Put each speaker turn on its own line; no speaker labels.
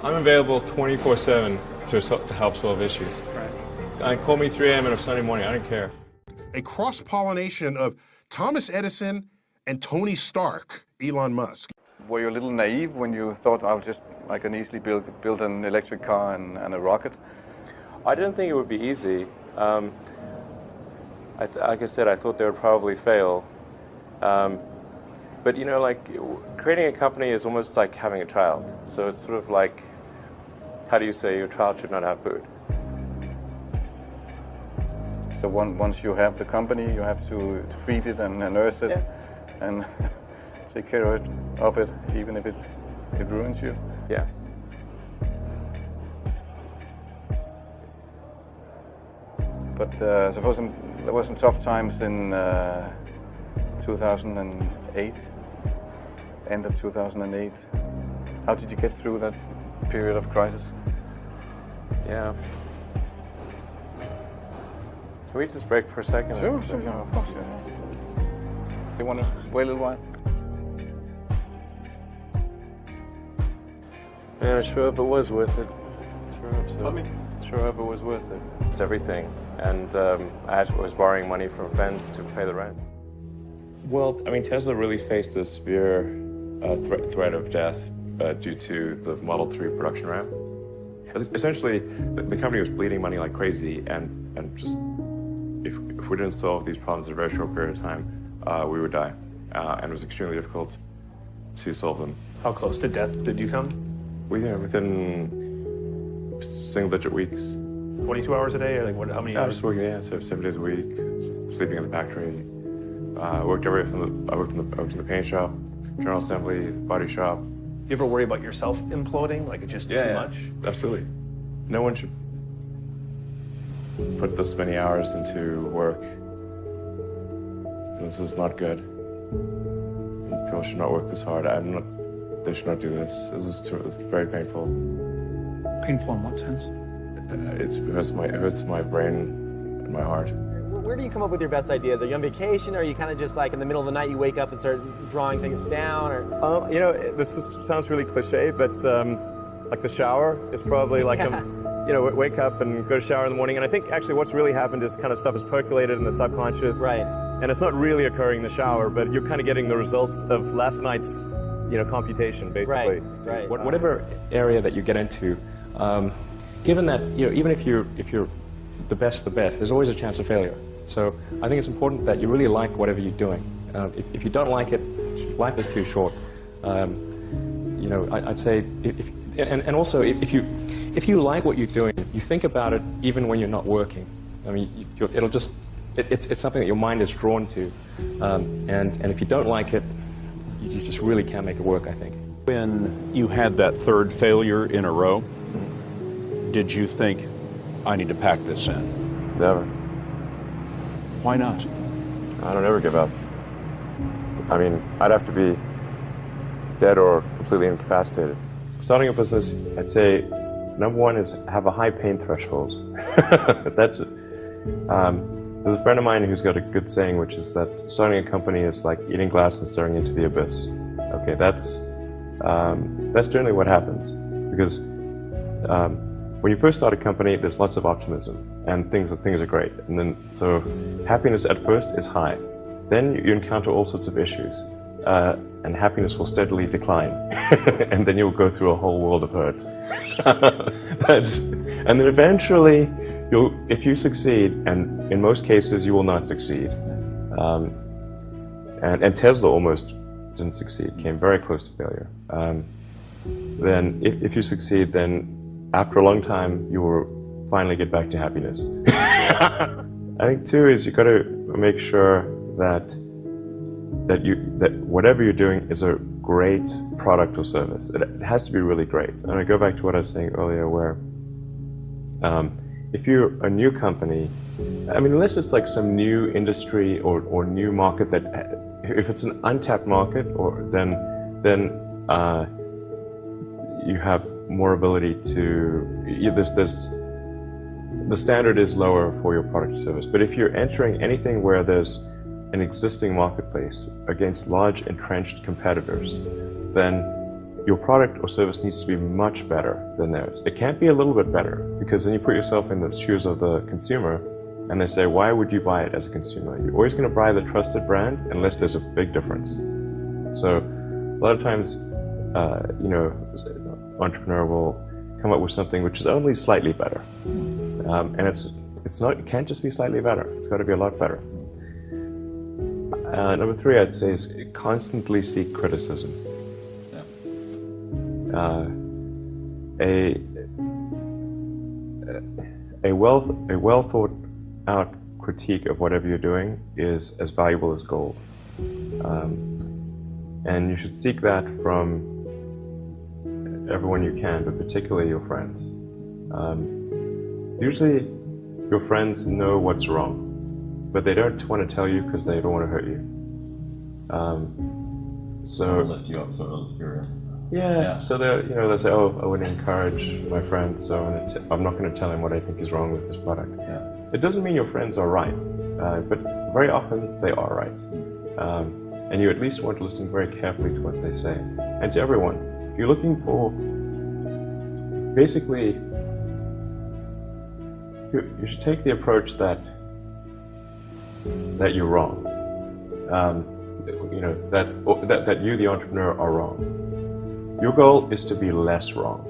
I'm available 24/7 to help solve issues. Right. Call me 3 a.m. on a Sunday morning, I don't care.
A cross-pollination of Thomas Edison and Tony Stark, Elon Musk.
Were you a little naive when you thought I can easily build an electric car and a rocket?
I didn't think it would be easy. Like I said, I thought they would probably fail. But you know, like creating a company is almost like having a child. So it's sort of like, how do you say your child should not have food?
So once you have the company, you have to feed it and nurse it, and take care of it, even if it ruins you.
Yeah.
But suppose there were some tough times in 2008, end of 2008. How did you get through that period of crisis?
Yeah. Can we just break for a second?
Sure, of course. You want to wait a little while?
Yeah, sure hope it was worth it. Sure hope so. Sure hope it was worth it. It's everything. And I was borrowing money from friends to pay the rent. Well, I mean, Tesla really faced a severe threat of death due to the Model 3 production ramp. Essentially, the company was bleeding money like crazy, and just if we didn't solve these problems in a very short period of time, we would die. And it was extremely difficult to solve them.
How close to death did you come?
Within single-digit weeks.
22 hours a day, or like what? How many
I
hours?
was working, so 7 days a week, sleeping in the factory. I worked in the paint shop, general assembly, body shop.
You ever worry about yourself imploding? Like it's just too much?
Absolutely. No one should put this many hours into work. This is not good. People should not work this hard. They should not do this. It's very painful.
Painful in what sense?
It hurts my brain and my heart.
Where do you come up with your best ideas? Are you on vacation, or are you kind of just like in the middle of the night you wake up and start drawing things down? Or
You know, sounds really cliche, but like the shower is probably like wake up and go to shower in the morning. And I think actually what's really happened is kind of stuff is percolated in the subconscious.
Right.
And it's not really occurring in the shower, but you're kind of getting the results of last night's, computation, basically.
Right.
Whatever area that you get into, given that, even if you're the best, there's always a chance of failure. So I think it's important that you really like whatever you're doing. If you don't like it, life is too short. I'd say, and also if you like what you're doing, you think about it even when you're not working. I mean, it's something that your mind is drawn to, and if you don't like it, you just really can't make it work, I think.
When you had that third failure in a row, did you think, I need to pack this in?
Never.
Why not?
I don't ever give up. I mean, I'd have to be dead or completely incapacitated. Starting a business, I'd say, number one is have a high pain threshold. That's it. There's a friend of mine who's got a good saying, which is that starting a company is like eating glass and staring into the abyss. Okay, that's generally what happens, because when you first start a company, there's lots of optimism and things are great, and then so happiness at first is high. Then you encounter all sorts of issues, and happiness will steadily decline, and then you'll go through a whole world of hurt. And then eventually, if you succeed, and in most cases you will not succeed, and Tesla almost didn't succeed, came very close to failure. Then if you succeed, then after a long time you will finally get back to happiness. I think too is you got to make sure that whatever you're doing is a great product or service. It has to be really great. And I go back to what I was saying earlier, where if you're a new company, I mean, unless it's like some new industry or new market that, if it's an untapped market, then you have more ability to, the standard is lower for your product or service. But if you're entering anything where there's an existing marketplace against large entrenched competitors, then your product or service needs to be much better than theirs. It can't be a little bit better, because then you put yourself in the shoes of the consumer and they say, why would you buy it as a consumer? You're always going to buy the trusted brand unless there's a big difference. So a lot of times, you know, an entrepreneur will come up with something which is only slightly better. And it can't just be slightly better. It's got to be a lot better. Number 3, I'd say, is constantly seek criticism. A well thought out critique of whatever you're doing is as valuable as gold. And you should seek that from everyone you can, but particularly your friends. Usually your friends know what's wrong, but they don't want to tell you because they don't want to hurt you. So
lift you up, sort of.
So they say, oh, I would encourage my friends, so I'm not going to tell him what I think is wrong with this product. It doesn't mean your friends are right, but very often they are right. And you at least want to listen very carefully to what they say. And to everyone, if you're looking for, basically, you should take the approach that you're wrong. You know, that you, the entrepreneur, are wrong. Your goal is to be less wrong.